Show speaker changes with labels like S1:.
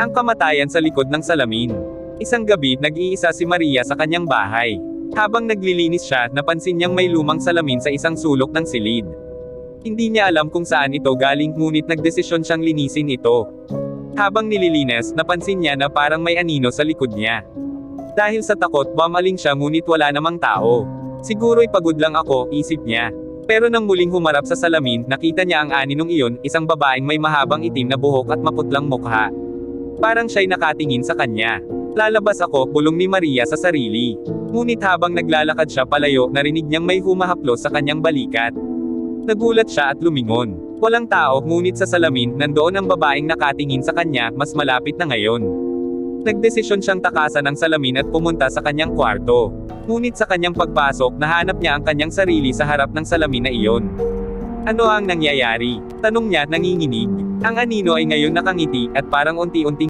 S1: Ang kamatayan sa likod ng salamin. Isang gabi, nag-iisa si Maria sa kanyang bahay. Habang naglilinis siya, napansin niyang may lumang salamin sa isang sulok ng silid. Hindi niya alam kung saan ito galing, ngunit nagdesisyon siyang linisin ito. Habang nililinis, napansin niya na parang may anino sa likod niya. Dahil sa takot, bumaling siya ngunit wala namang tao. Siguro'y pagod lang ako, isip niya. Pero nang muling humarap sa salamin, nakita niya ang aninong iyon, isang babaeng may mahabang itim na buhok at maputlang mukha. Parang siya'y nakatingin sa kanya. Lalabas ako, bulong ni Maria sa sarili. Ngunit habang naglalakad siya palayo, narinig niyang may humahaplos sa kanyang balikat. Nagulat siya at lumingon. Walang tao, ngunit sa salamin, nandoon ang babaeng nakatingin sa kanya, mas malapit na ngayon. Nagdesisyon siyang takasan ang salamin at pumunta sa kanyang kwarto. Ngunit sa kanyang pagpasok, nahanap niya ang kanyang sarili sa harap ng salamin na iyon. Ano ang nangyayari? Tanong niya, nanginginig. Ang anino ay ngayon nakangiti, at parang unti-unting